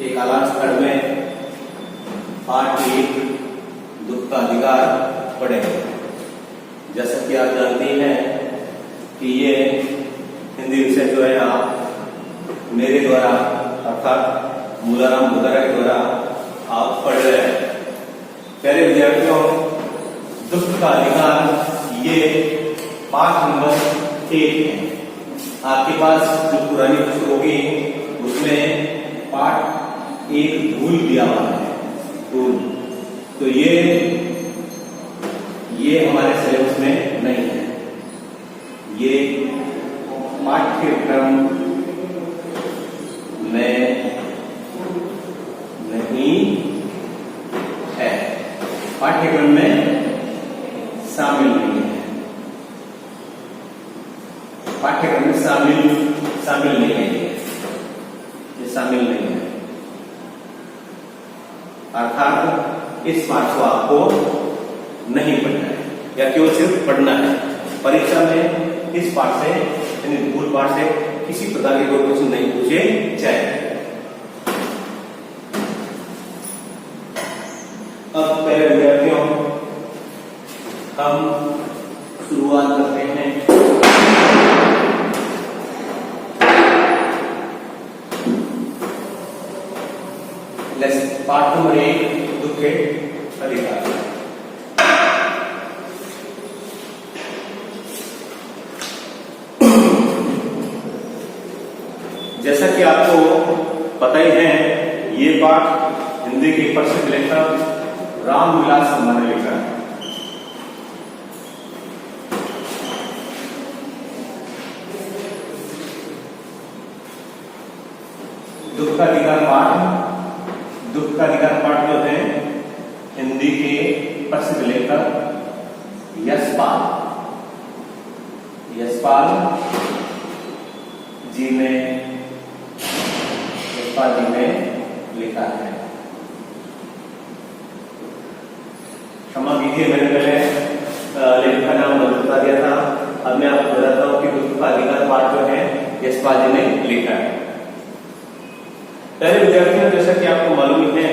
एक आलांश खंड में पाठ 1 दुख का अधिकार पढ़ेंगे। जैसा कि आप जानते हैं कि ये हिंदी विषय जो है आप मेरे द्वारा अर्थात मूलाराम बुधारा के द्वारा आप पढ़ रहे हैं। प्यारे विद्यार्थियों, दुख का अधिकार ये पाठ नंबर 1 है। आपके पास जो पुरानी पुस्तक होगी उसमें पाठ 1 धूल दिया हुआ है, धूल। तो ये हमारे सिलेबस में नहीं है, ये पाठ्यक्रम में नहीं है, पाठ्यक्रम में शामिल नहीं है, पाठ्यक्रम में शामिल नहीं है, ये शामिल नहीं है। अर्थात इस पाठ को आपको नहीं पढ़ना है या केवल सिर्फ पढ़ना है। परीक्षा में इस पाठ से यानी मूल पाठ से किसी प्रकार के कोई क्वेश्चन नहीं पूछे जाए। अब पहले विद्यार्थियों हम शुरुआत करते हैं पाठ नंबर 1 दुख के अधिकार। जैसा कि आपको पता ही है, ये पाठ हिंदी के प्रसिद्ध लेखक रामविलास शर्मा ने लिखा है। दुख का अधिकार पाठ जो है हिंदी के प्रसिद्ध लेखक यशपाल जी ने लिखा है। क्षमा कीजिए, मैंने पहले लेखक का नाम बता दिया था। अब मैं आपको बताता हूं कि दुख का अधिकार पाठ जो है यशपाल जी ने लिखा है। पहले विद्यार्थियों, जैसा कि आपको मालूम ही है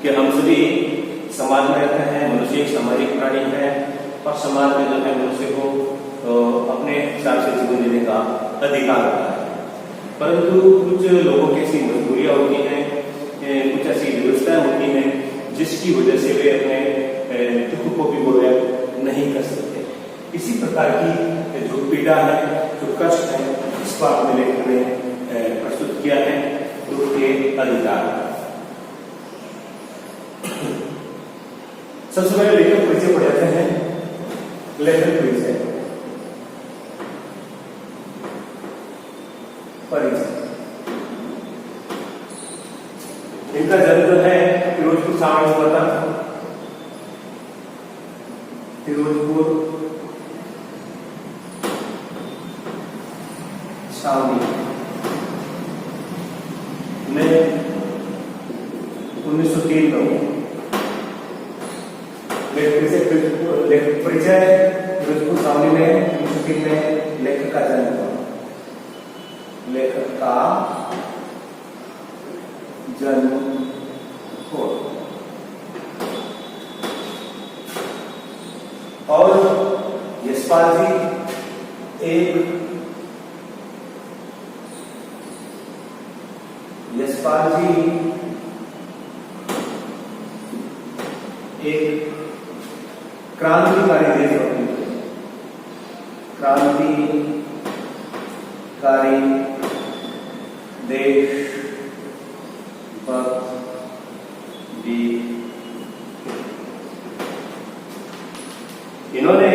कि हम सभी समाज में रहते हैं, मनुष्य एक सामाजिक प्राणी है और समाज में जो है मनुष्य को अपने हिसाब से जीवन जीने का अधिकार होता है। परंतु कुछ लोगों की ऐसी मजबूरियां होती हैं, कुछ ऐसी व्यवस्थाएं होती हैं जिसकी वजह से वे अपने दुख को भी व्यक्त नहीं कर सकते। इसी प्रकार की जो पीड़ा है, जो कष्ट है, इस बात में लेखक ने प्रस्तुत किया है दुख के अधिकार। सबसे पहले लेखक परिचय पढ़ जाते हैं। लेखक परिचय इनका जन्म जो है फिरोजपुर छावनी हुआ था। फिरोजपुर छावनी में 1903 में परिचय फिरोजपुर छावनी में 1903 में लेखक का जन्म हुआ। लेखक का जन्म हो और यशपाल जी एक क्रांतिकारी देशभक्ति, क्रांतिकारी देश भी। इन्होंने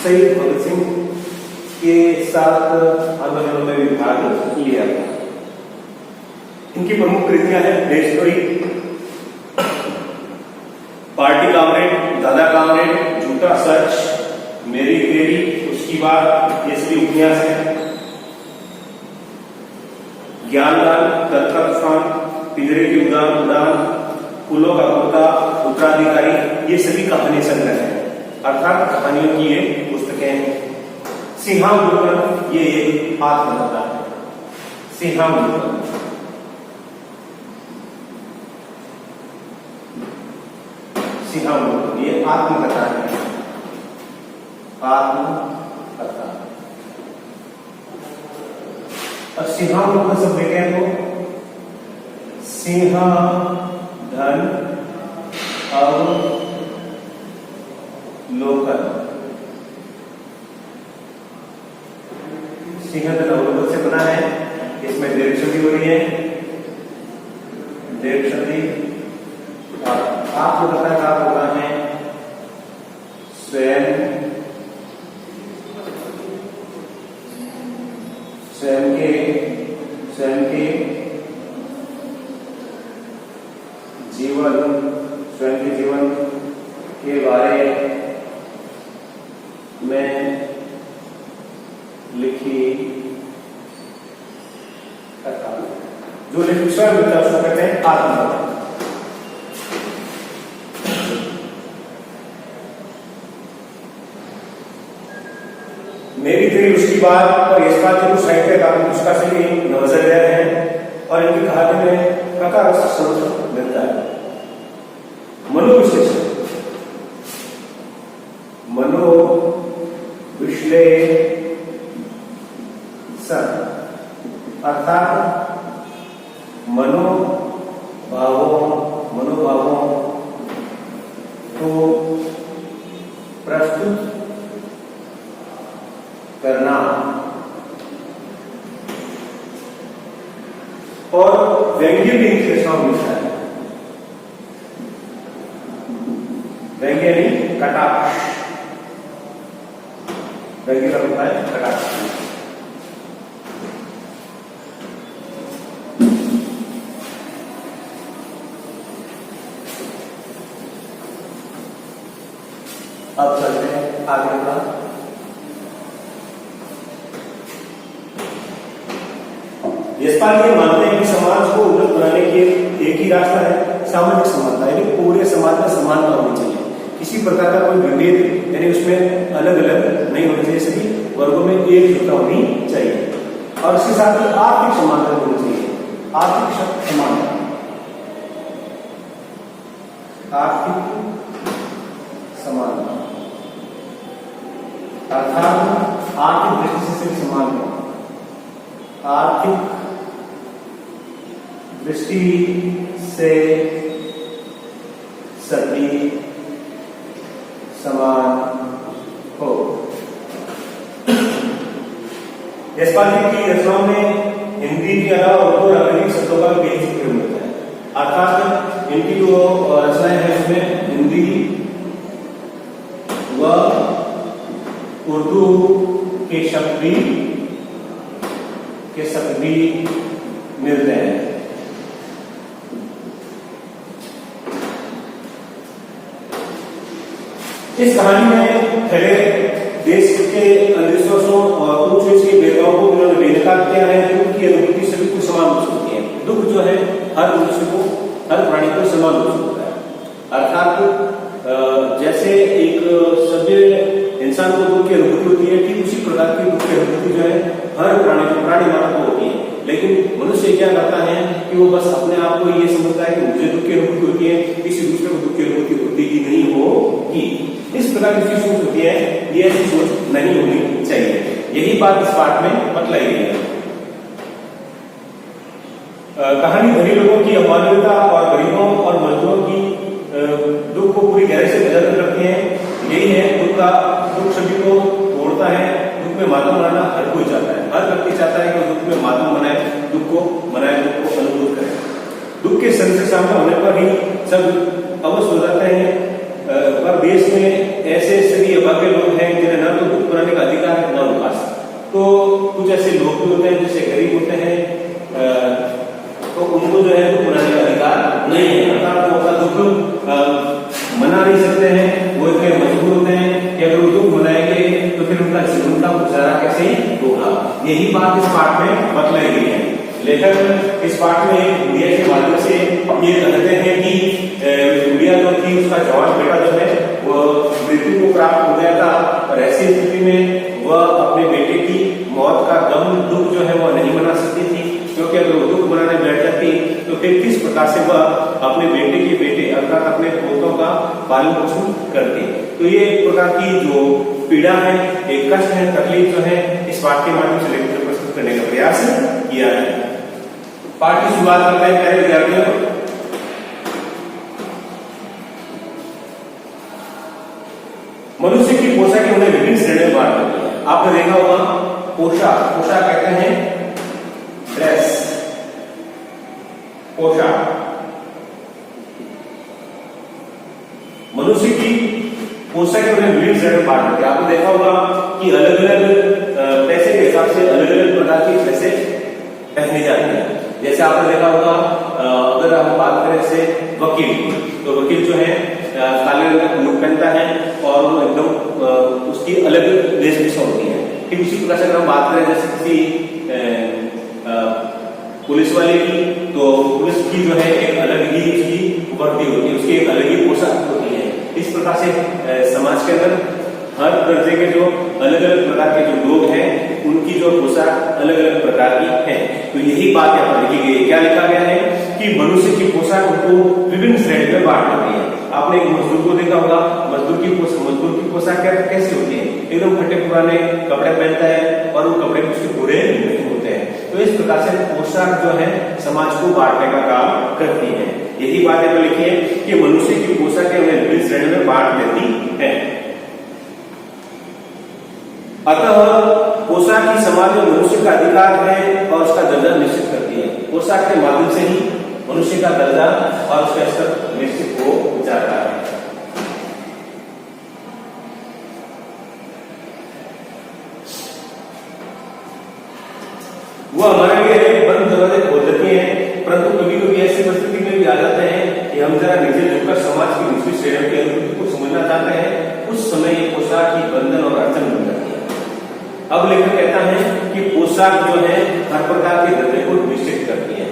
शहीद भगत सिंह के साथ आंदोलनों में भी भाग लिया था। इनकी प्रमुख कृतियां हैं देशद्रोही, पार्टी कामरेड, दादा कामरेड, झूठा सच, मेरी तेरी, उसकी बात, ये सभी उपन्यास है। ज्ञानदान, तत्वस्थान, पिंजरे की उड़ान, फूलों का पौधा, उत्तराधिकारी, ये सभी कहानी संग्रह है, अर्थात कहानियों की ये पुस्तकें। सिंहावलोकन ये एक आत्मकथा है। सिंहावलोकन सिंहावलोकन, ये आत्मकथा है, आत्मकथा। अब सिंहावलोकन सब देखें तो सिंह धन अवलोकन, सिंह धन अवलोकन से बना है। इसमें दीर्घ संधि हो रही है, दीर्घ संधि। आपको पता है आप होता है स्वयं के जीवन के बारे में लिखी कथा, जो लेखक स्वयं लिखता है उसको कहते हैं आत्मकथा। मेरी तेरी उसकी बात और इस बात जो साहित्य का पुस्तक से भी नजर गए हैं और इनकी कहानी में प्रकार रस मिलता है। मनोविश्लेषण, अर्थात मनोभावों को प्रस्तुत करना और व्यंग्य भी इनके रचनाओं में मिलता है। व्यंग्य नहीं, कटाक्ष, व्यंग्य का होता है कटाक्ष। अब चलते हैं आगे का। यशपाल ये मानते हैं कि समाज को उन्नत बनाने के एक ही रास्ता है, सामाजिक समानता, यानी पूरे समाज में समानता होनी चाहिए। किसी प्रकार का कोई विभेद यानी उसमें अलग अलग नहीं होनी चाहिए, सभी वर्गों में एकजुटता होनी चाहिए। और इसके साथ ही आर्थिक समानता होनी चाहिए, आर्थिक समानता, आर्थिक समानता अर्थात आर्थिक दृष्टि से समान हो, आर्थिक दृष्टि से सभी समान हो। यशपाल जी की रचनाओं में हिंदी के अलावा उर्दू और अंग्रेजी शब्दों का भी प्रयोग होता है। अर्थात इनकी जो रचनाएं हैं उसमें हिंदी व उर्दू के शब्द भी मिलते हैं। इस कहानी में पहले देश के अंधविश्वासों और ऊंच नीच के भेदभाव को उन्होंने बेनकाब किया है। दुख की अनुभूति सभी को समान रूप से होती है। दुख जो है हर मनुष्य को, हर प्राणी को समान रूप से होता है। अर्थात जैसे एक सभ्य इंसान को दुख की अनुभूति होती है, ठीक उसी प्रकार की दुख की अनुभूति जो है हर प्राणी मानव को होती है। लेकिन मनुष्य क्या करता है कि वो बस अपने आप को ये समझता है कि मुझे दुख की अनुभूति होती है, किसी दूसरे को दुख की अनुभूति होती ही नहीं होगी। इस प्रकार की सोच होती है, ये ऐसी सोच नहीं होनी चाहिए। यही बात इस पाठ में बतलाई गई है। कहानी धनी लोगों की अमानवीयता और गरीबों और मजदूरों की दुख को पूरी गहराई से नजर रखती है। यही है दुख सभी को तोड़ता है। दुख में मातम मनाना हर कोई चाहता है, हर व्यक्ति चाहता है कि दुख में मातम मनाए, दुख को मनाए, दुख को अनुभव करे। दुख के संकट सामने होने पर ही सब अवश्य हो जाते हैं। पर देश में ऐसे सभी अभागे लोग हैं जिन्हें न तो दुख मनाने का अधिकार है न उपास। तो कुछ ऐसे लोग भी होते हैं जैसे गरीब होते हैं, तो उनको जो है दुख मनाने का अधिकार नहीं है। अर्थात वो अपना दुख मना नहीं सकते हैं, वो इतने मजबूर होते हैं कि अगर वो दुख मनाएंगे तो फिर उनका जीवन का गुजारा कैसे होगा। यही बात इस पाठ में बतलाई गई है। लेखक इस पाठ में गुड़िया के माध्यम से ये कहते हैं कि गुड़िया जो थी उसका जवान बेटा जो है वो मृत्यु को प्राप्त हो गया था और ऐसी स्थिति में वह अपने बेटे की मौत का गम दुख जो है वो नहीं मना सकती थी, क्योंकि अगर वो दुख मनाने बैठ जाती तो फिर किस प्रकार से वह अपने बेटे अर्थात अपने पोतों का पालन पोषण करती है। तो ये एक प्रकार की जो पीड़ा है, एक कष्ट है, तकलीफ जो है, इस पाठ के माध्यम से लेकर प्रस्तुत करने का प्रयास किया है। पाठ की शुरुआत करते हैं पहले विद्यार्थियों। मनुष्य की पोशाक उन्हें विभिन्न श्रेणियों में बांट दी है। आपने देखा होगा पोशाक कहते हैं ड्रेस, पोशाक। मनुष्य की पोशाक उन्हें विभिन्न श्रेणियों में बांट दी है। आपने देखा होगा कि अलग अलग पैसे के हिसाब से अलग अलग प्रकार की ड्रेसें पहनी जाती है। जैसे आपने देखा होगा अगर हम बात करें जैसे वकील, तो वकील जो है काले रंग का कोट पहनता है और वो एकदम उसकी अलग वेशभूषा होती है। ठीक उसी प्रकार से अगर हम बात करें जैसे किसी पुलिस वाले की, तो पुलिस की जो है एक अलग ही उसकी वर्दी होती है, उसकी एक अलग ही पोशाक होती है। इस प्रकार से समाज के अंदर हर दर्जे के जो अलग अलग प्रकार के जो लोग हैं उनकी जो पोशाक अलग अलग प्रकार की है। तो यही बात यहाँ पर लिखी गई है। क्या लिखा गया है कि मनुष्य की पोशाक उनको विभिन्न श्रेणी में बांट दी है। आपने एक मजदूर को देखा होगा, मजदूर की पोशाक कैसी होती है, एकदम फटे पुराने कपड़े पहनता है और वो कपड़े उसके पूरे नहीं होते हैं। तो इस प्रकार से पोशाक जो है समाज को बांटने का काम करती है। यही बात यहाँ पर लिखी है कि मनुष्य की पोशाक उन्हें विभिन्न श्रेणी में बांट देती है। अतः पोशाक ही समाज में मनुष्य का अधिकार है और उसका दर्जा निश्चित करती है। पोशाक के माध्यम से ही मनुष्य का दर्जा और उसका स्तर निश्चित हो जाता है। वो हमारे लिए बंद दरवाजे खोल देती है, परंतु कभी कभी ऐसी परिस्थिति में भी आ जाते हैं कि हम जरा नीचे झुककर समाज की निचली श्रेणियों की अनुभूति को समझना चाहते हैं। उस समय ये पोशाक ही बंधन और अड़चन बन जाती है। अब लेखक कहता है कि पोशाक जो है हर प्रकार के दर्जे को निश्चित करती है।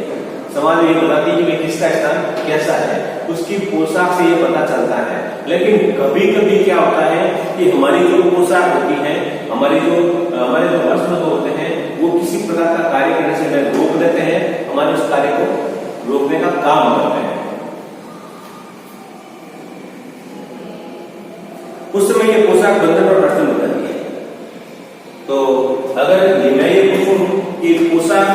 समाज ये बताती है कि किसका स्थान कैसा है, उसकी पोशाक से ये पता चलता है। लेकिन कभी कभी क्या होता है कि हमारी जो पोशाक होती है, हमारे जो वस्त्र होते हैं, वो किसी प्रकार का कार्य करने से रोक देते हैं, हमारे उस कार्य को रोकने का काम करते हैं। उस समय ये पोशाक बंधन और अड़चन हो जाती है। तो अगर मैं ये पूछूं कि पोशाक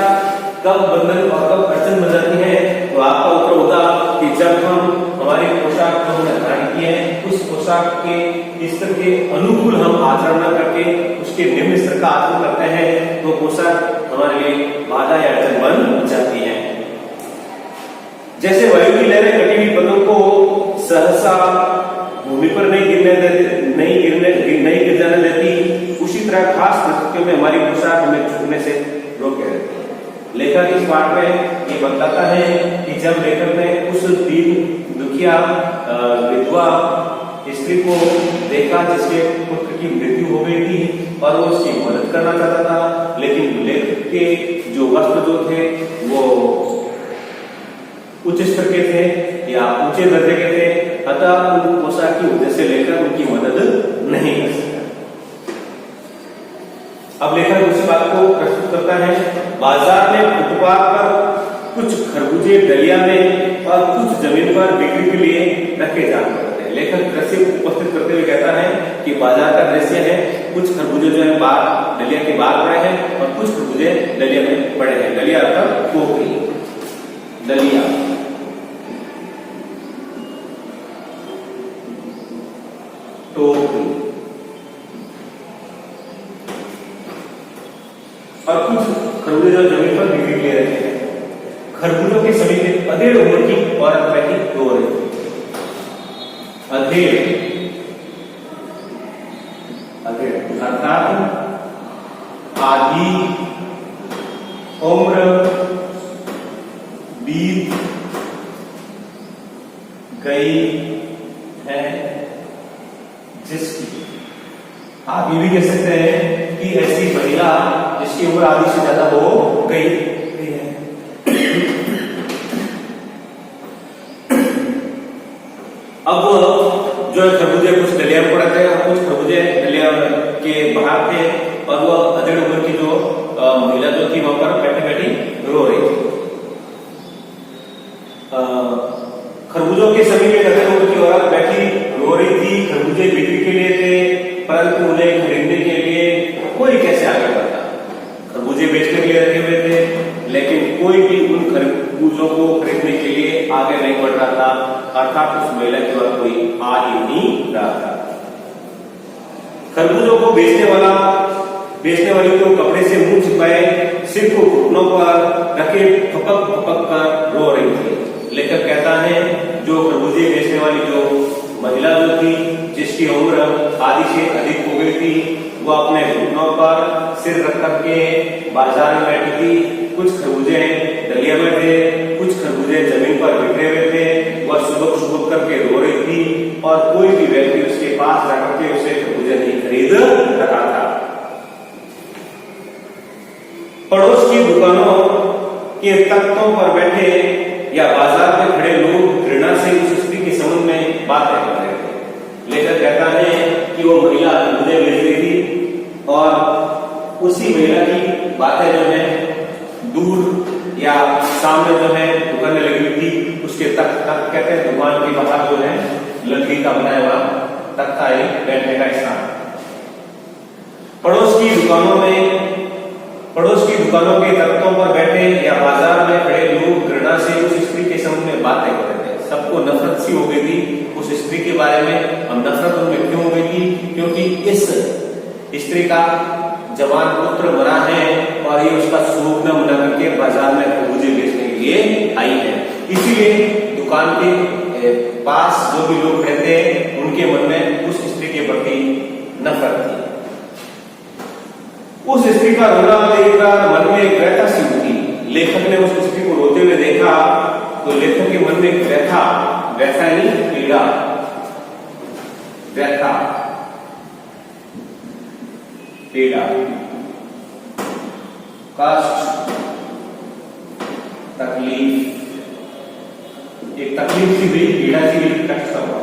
कब बंधन और कब अड़चन बन जाती है, तो आपका उत्तर होगा कि जब हम हमारी पोशाक जो हमने धारण की है उस पोशाक के स्तर के अनुकूल हम आचरण न करके उसके निम्न स्तर का आचरण करते हैं, तो पोशाक हमारे लिए बाधा या अड़चन बन जाती है। जैसे वायु की लहरें कटी हुई पतंग को सहसा भूमि पर नहीं गिर जाने देती, उसी तरह खास परिस्थितियों में हमारी पोशाक हमें झुकने से रोके रहती है। लेखक इस पाठ में ये बताता है कि जब लेखक ने उस दीन दुखिया विधवा स्त्री को देखा जिसके पुत्र की मृत्यु हो गई थी और वो उसकी मदद करना चाहता था, लेकिन लेखक के जो वस्त्र जो थे वो उच्च स्तर के थे या ऊंचे दर्जे के थे, अतः उन पोशाक की वजह से लेखक उनकी मदद नहीं कर सका। अब लेखक उसी बात को प्रस्तुत करता है। बाजार में फुटपाथ पर कुछ खरबूजे डलिया में और कुछ जमीन पर बिक्री के लिए रखे जा सकते हैं। लेखक दृश्य उपस्थित करते हुए कहता है कि बाजार का दृश्य है, कुछ खरबूजे जो है बाहर डलिया के बाहर पड़े हैं और कुछ खरबूजे डलिया में पड़े हैं। डलिया अर्थात टोकरी, डलिया। टोकरी और कुछ खरबूजे जो जमीन पर बिक्री के लिए रखे हैं। खरबूजों के सभी में अधेड़ उम्र की औरत बैठी रो रही थी। अधेड़ अर्थात आधी उम्र बीत गई है जिसकी, आप ये भी कह सकते हैं कि ऐसी महिला जिसकी उम्र आधी से ज्यादा हो गई है। अब जो है खरबूजे कुछ डलिया में पड़े थे और कुछ खरबूजे डलिया के बाहर थे और वो अधेड़ उम्र की जो महिला जो थी वहां पर बैठी बैठी रो रही थी। खरबूजों के समीप एक अधेड़ की औरत बैठी रो रही थी। खरबूजे बिक्री के लिए थे, परंतु उन्हें खरीदने के लिए कोई कैसे आगे बढ़ता। खरबूजे बेचने के लिए रखे हुए थे, लेकिन कोई भी उन खरबूजों को खरीदने के लिए आगे नहीं बढ़ रहा था, अर्थात उस महिला की ओर कोई आ ही नहीं रहा था। खरबूजों को बेचने वाली को कपड़े से मुंह छिपाए सिर को घुटनों पर रखे फपक फपक कर रो रही थी। लेखक कहता है जो खरबूजे बेचने वाली जो महिला जो थी, जिसकी उम्र आधी से अधिक हो गई थी, वो अपने घुटनों पर सिर रख करके बाजार में बैठी थी। कुछ खरबूजे डलिया में थे, कुछ खरबूजे जमीन पर बिखरे हुए थे। वह सुबह सुबह करके रो रही थी और कोई भी व्यक्ति उसके पास रह करके उसे खरबूजे नहीं खरीद रहा था। पड़ोस की दुकानों के तख्तों पर बैठे या बाजार में खड़े लोग घृणा से उस स्त्री के संबंध में बातें कर रहे थे। लेखक कहता है कि वो महिला खरबूजे बेच रही थी और उसी महिला की बातें जो है दूर या सामने जो है दुकानें लगी हुई थी, उसके तख्त कहते हैं दुकान के बाहर जो है लकड़ी का बनाया हुआ तख्ता है बैठने का स्थान। पड़ोस की दुकानों के तख्तों पर बैठे या बाजार में खड़े लोग घृणा से उस स्त्री के संबंध में बातें कर रहे थे। सबको नफरत सी हो गई थी उस स्त्री के बारे में। हम नफरत उनमें क्यों हो गई थी? क्योंकि इस स्त्री का जवान पुत्र मरा है और ये उसका शोक न मना करके बाजार में खरबूजे बेचने के लिए आई है। इसीलिए दुकान के पास जो भी लोग रहते हैं उनके मन में उस स्त्री के प्रति नफरत थी। उस स्त्री का रोना देखकर मन में एक व्यथा सी उठी। लेखक ने उस स्त्री को रोते हुए देखा तो लेखक के मन में एक व्यथा नहीं पीड़ा, व्यथा पीड़ा कष्ट तकलीफ, एक तकलीफ सी हुई, पीड़ा सी हुई, कष्ट सा हुआ।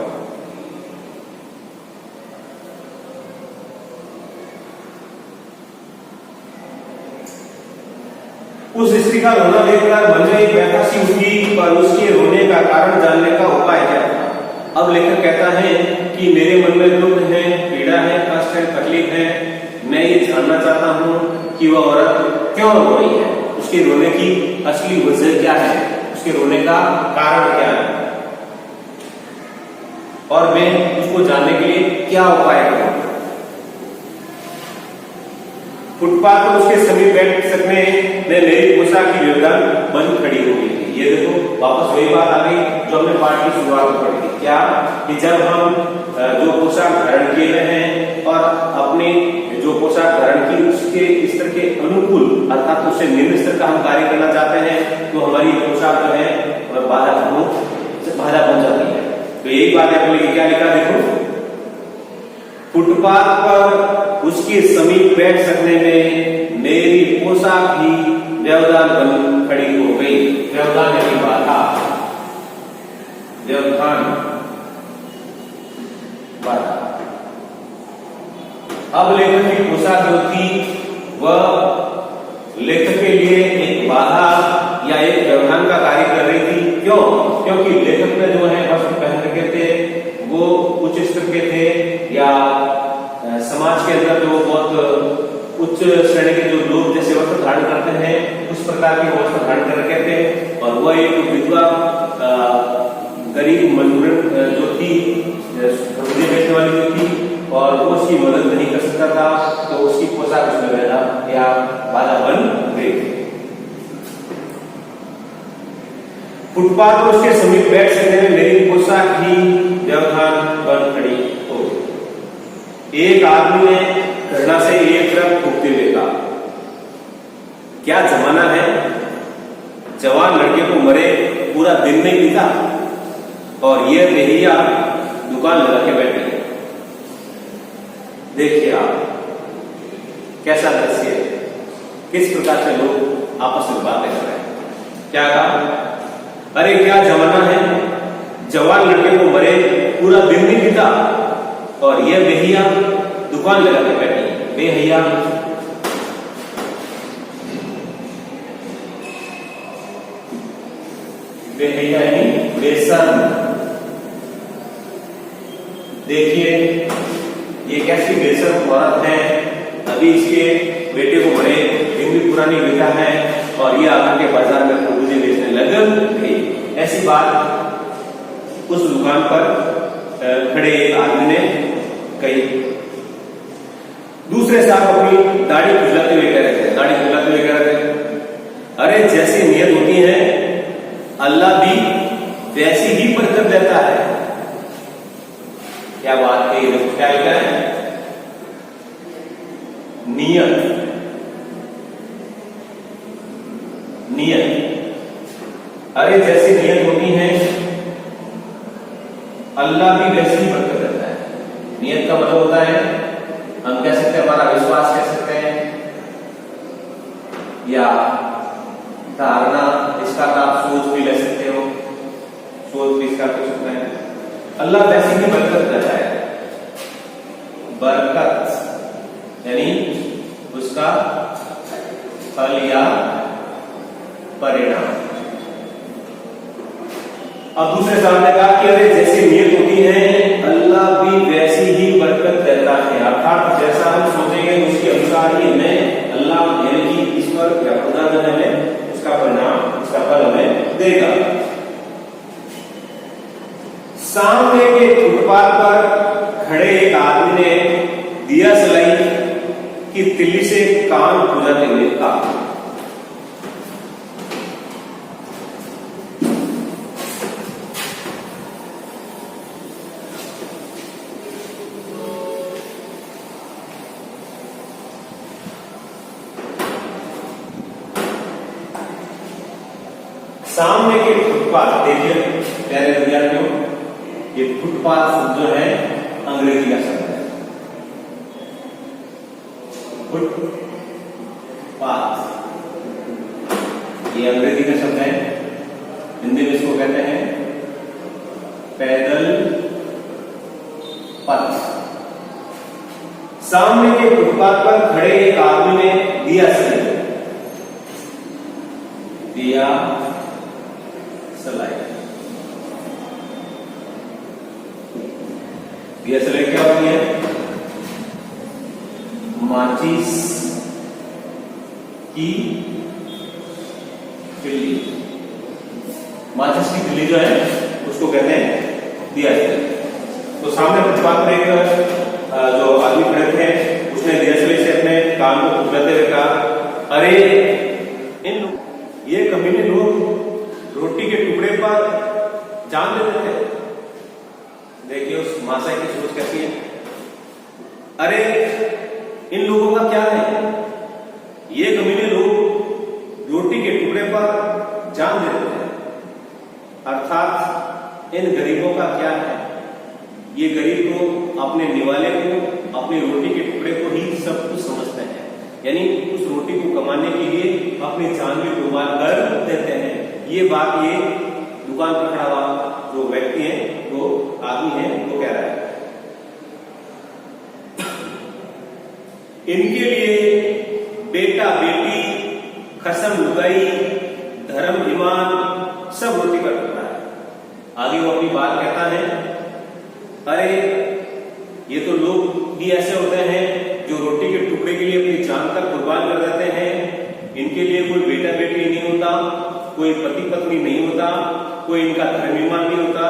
उस स्त्री का रोना देखकर मन में एक व्यथा सी उठी, पर उसके रोने का कारण जानने का उपाय क्या था? अब लेखक कहता है कि मेरे मन में दुख है, पीड़ा है, कष्ट है, तकलीफ है। मैं ये जानना चाहता हूं कि वह औरत क्यों रो रही है, उसके रोने की असली वजह क्या है, उसके रोने का कारण क्या है, और मैं उसको जानने के लिए क्या उपाय करूं। फुटपाथ पर उसके समीप बैठ सकने में मेरी पोशाक की व्यवधान बंद खड़ी हो गई थी। ये देखो वापस वही बात आ गई जो हमने पाठ की शुरुआत में पढ़ी थी। क्या कि जब हम जो पोशाक धारण किए हुए हैं और अपने जो पोशाक धारण की उसके स्तर के अनुकूल अर्थात उससे निम्न स्तर का हम कार्य करना चाहते हैं तो हमारी पोशाक जो है बाधा बन जाती है। तो यही बात है, क्या लिखा देखो, फुटपाथ पर उसके समीप बैठ सकने में मेरी पोशाक ही व्यवधान बन खड़ी हो गई। व्यवधान यानी बाधा, व्यवधान बाधा। अब लेखक की पोशाक जो थी वह लेखक के लिए एक बाधा या एक व्यवधान का कार्य कर रही थी। क्यों? क्योंकि लेखक ने जो है वस्त्र पहन रखे थे वो उच्च स्तर के थे या समाज के अंदर जो बहुत उच्च श्रेणी के जो लोग जैसे वस्त्र धारण करते हैं उस प्रकार के वस्त्र धारण कर रखे थे। और वह एक विधवा गरीब मजदूर जो थी, खरबूजे बेचने वाली जो थी, और वो उसकी मदद नहीं कर सकता था, तो उसकी पोशाक उसमें रहना या बाधा बन गई। फुटपाथ पर उसके समीप बैठ सकने में मेरी पोशाक ही व्यवधान बन खड़ी हो। एक आदमी ने घृणा से एक तरफ थूकते हुए कहा, क्या जमाना है, जवान लड़के को मरे पूरा दिन नहीं बीता और ये बेहिया दुकान लगा के बैठे। देखिए आप कैसा दृश्य है, किस प्रकार से लोग आपस में बातें कर रहे हैं। क्या कहा? अरे क्या जमाना है, जवान लड़के को मरे पूरा दिन नहीं बीता और यह बेहिया दुकान लगा के बैठी। बेहिया यानी बेसन। देखिए ये कैसी बेसन औरत है, अभी इसके बेटे को बड़े दिन भी पूरा नहीं बेचा है और ये आकर के बाजार में खरबूजे बेचने लग गई। ऐसी बात उस दुकान पर खड़े एक आदमी ने कही। दूसरे साहब अपनी दाढ़ी खुजलाते हुए कह रहे थे, अरे जैसी नियत होती है अल्लाह भी वैसी ही बरकत देता है। क्या बात कही, क्या लिखा है? नियत अरे जैसी नियत होती है अल्लाह भी वैसी ही बरकत देता है। नियत का मतलब होता है, हम कह सकते हैं हमारा विश्वास कह सकते हैं या धारणा, इसका आप सोच भी ले सकते हो, सोच भी इसका कर सकते हैं। अल्लाह वैसी ही बरकत देता है। बरकत यानी उसका फल या परिणाम। अब दूसरे साहब ने कहा कि अरे जैसी नियत होती है अल्लाह भी वैसी ही बरकत देता है, अर्थात जैसा हम सोचेंगे उसके अनुसार ही हमें अल्लाह यानी कि ईश्वर या खुदा जो है उसका परिणाम, उसका फल हमें देगा। सामने के फुटपाथ पर खड़े एक आदमी ने दिया सलाई की तिल्ली से कान खुजाते हुए कहा। सामने के फुटपाथ, देखिए प्यारे विद्यार्थियों, ये फुटपाथ जो है अंग्रेजी का शब्द है। फुटपाथ ये अंग्रेजी का शब्द है, हिंदी में इसको कहते हैं पैदल पथ। सामने के फुटपाथ पर खड़े एक आदमी ने दिया सलाई दिया सलाई क्या होती है? माचिस की तिल्ली। माचिस की तिल्ली जो है उसको कहते हैं दिया सलाई। तो सामने फुटपाथ पर एक जो आदमी खड़े थे उसने दिया सलाई से अपने कान को खुजलाते हुए कहा, अरे ये कमीने लोग रोटी के टुकड़े पर जान ले देते हैं। देखिए उस मासा की सोच कैसी है। अरे इन लोगों का क्या है, ये कमीने लोग रोटी के टुकड़े पर जान दे देते हैं, अर्थात इन गरीबों का क्या है, ये गरीब को, अपने निवाले को, अपनी रोटी के टुकड़े को ही सब कुछ समझते हैं, यानी उस रोटी को कमाने के लिए अपनी जान भी कुर्बान कर देते हैं। ये बात ये दुकान पर खड़ा हुआ जो व्यक्ति है, वो आदमी है, वो कह रहा है। इनके लिए बेटा बेटी, कसम लुगाई, धर्म ईमान सब रोटी पर करता है। आगे वो अपनी बात कहता है, अरे ये तो लोग भी ऐसे होते हैं जो रोटी के टुकड़े के लिए अपनी जान तक कुर्बान कर देते हैं। इनके लिए कोई बेटा बेटी नहीं होता, कोई पति पत्नी नहीं होता, कोई इनका धर्म ईमान नहीं होता,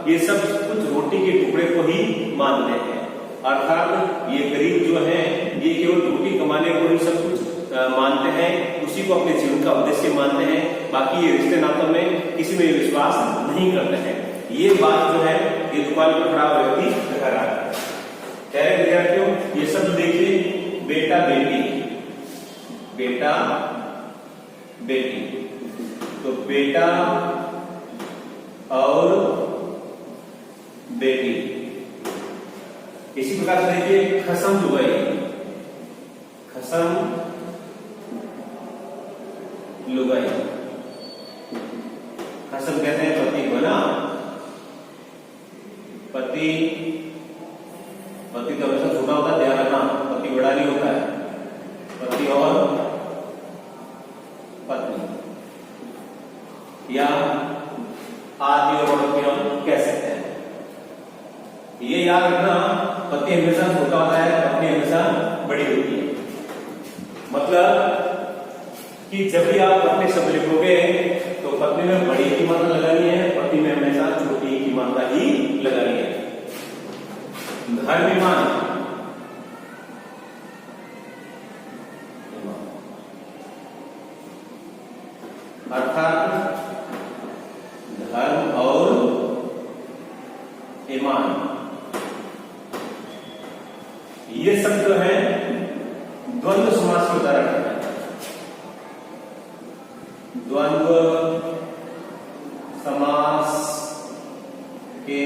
ये सब कुछ रोटी के टुकड़े को ही मानते हैं। अर्थात ये गरीब जो है ये केवल रोटी कमाने को ही सब कुछ मानते हैं, उसी को अपने जीवन का उद्देश्य मानते हैं, बाकी ये रिश्ते नातों में किसी में विश्वास नहीं करते हैं। ये बात जो है ये दुकान पर खड़ा व्यक्ति कह रहा है। प्यारे विद्यार्थियों, ये सब देखिए, बेटा बेटी, बेटा बेटी, तो बेटा और बेटी। इसी प्रकार से देखिए खसम लुगाई, खसम लुगाई। खसम कहते हैं पति को ना, पति तो हमेशा छोटा होता है, ध्यान रखना, पति बड़ा नहीं होता है। पति और पत्नी या आदि और बढ़ोतरी हम कह सकते हैं। ये याद रखना, पत्नी हमेशा छोटा होता है, पत्नी हमेशा बड़ी होती है। मतलब कि जब भी आप पत्नी शब्द लिखोगे तो पत्नी में बड़ी की मात्रा लगानी है, पत्नी में हमेशा छोटी की मात्रा ही लगानी है। धर्मिमान, अर्थात धर्म और ईमान, ये सब जो है द्वंद्व समास के उदाहरण है। द्वंद्व समास के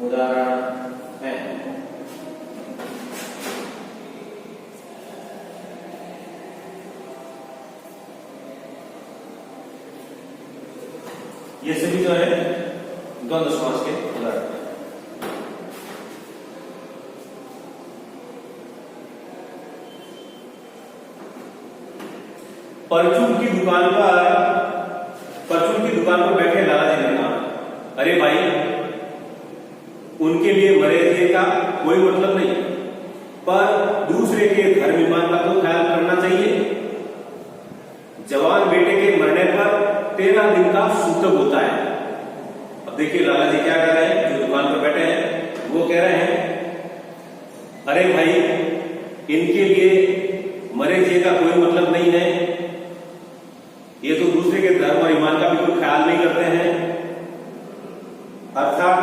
उदाहरण हैं। ये सभी जो है द्वंद्व समास के उदाहरण हैं। परचून की दुकान पर बैठे लाला जी ने कहा, अरे भाई, उनके लिए मरे जिए का कोई मतलब नहीं, पर दूसरे के धर्म ईमान का तो ख्याल करना चाहिए। जवान बेटे के मरने पर 13 दिन का सूतक होता है। अब देखिए लाला जी क्या कह रहे हैं, जो दुकान पर बैठे हैं वो कह रहे हैं, अरे भाई, इनके लिए मरे जिए का कोई मतलब नहीं है, ये तो दूसरे के धर्म और ईमान का भी कोई ख्याल नहीं करते हैं। अर्थात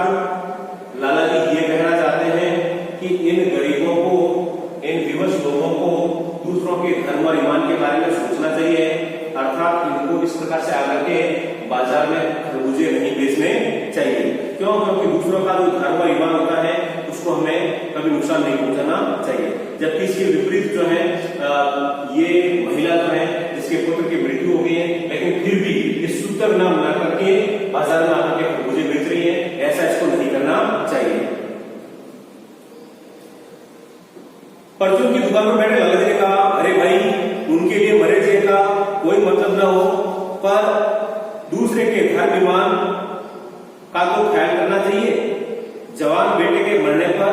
लाला जी ये कहना चाहते हैं कि इन गरीबों को, इन विवश लोगों को दूसरों के धर्म और ईमान के बारे में सोचना चाहिए। अर्थात इनको इस प्रकार से आकर के बाजार में खरबूजे नहीं बेचने चाहिए। क्यों? क्योंकि दूसरों का जो धर्म और ईमान होता है उसको हमें कभी नुकसान नहीं पहुंचाना चाहिए। जबकि इसके विपरीत जो है, ये महिला जो है जिसके पुत्र की मृत्यु हो गई है, लेकिन फिर भी इस सूतक नाम ना करके बाजार में आकर के खरबूजे बेच रही है, ऐसा इसको नहीं करना चाहिए। परचून की दुकान पर बैठे लाला जी ने कहा, अरे भाई, उनके लिए मरे जिए का कोई मतलब ना हो, पर दूसरे के धर्म ईमान का तो ख्याल करना चाहिए। जवान बेटे के मरने पर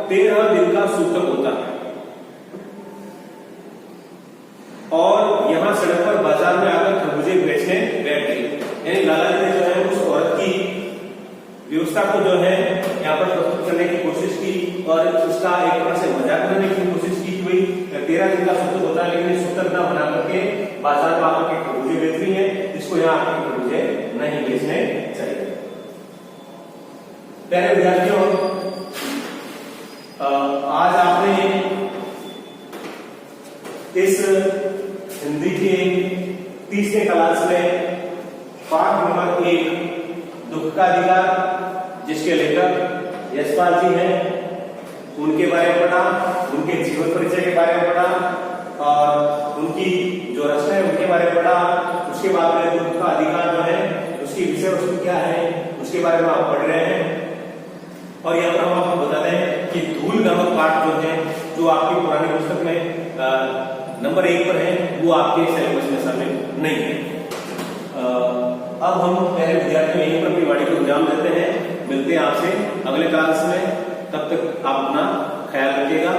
13 दिन का सूतक होता है, और यहां सड़क पर बाजार में आकर खरबूजे बेचने बैठ गई। यानी लाला जी ने जो है उस औरत की व्यवस्था को जो है यहाँ पर प्रस्तुत करने की कोशिश की, और उसका एक तरह से मजाक बनाने की कोशिश की कि भाई 13 दिन का सूतक होता है, लेकिन सूतक ना बना करके बाजार में आकर के खरबूजे बेच रही है, इसको यहाँ आकर खरबूजे नहीं बेचने चाहिए। प्यारे विद्यार्थियों, आज आपने इस हिंदी के 30वें क्लास में पाठ नंबर 1 दुख का अधिकार, जिसके लेखक यशपाल जी हैं, उनके बारे में पढ़ा, उनके जीवन परिचय के बारे में पढ़ा, और उनकी जो रचना है उनके बारे में पढ़ा। उसके बाद में दुख का अधिकार जो है उसकी विषय वस्तु क्या है उसके बारे में आप पढ़ रहे हैं। और यहाँ पर हम आपको बता दें कि धूल नामक पाठ जो है, जो आपकी पुरानी पुस्तक में नंबर 1 पर है, वो आपके सिलेबस में शामिल नहीं है। अब हम पहले विद्यार्थियों यहीं पर अपनी वाणी को अंजाम देते हैं। मिलते हैं आपसे अगले क्लास में, तब तक आप अपना ख्याल रखिएगा।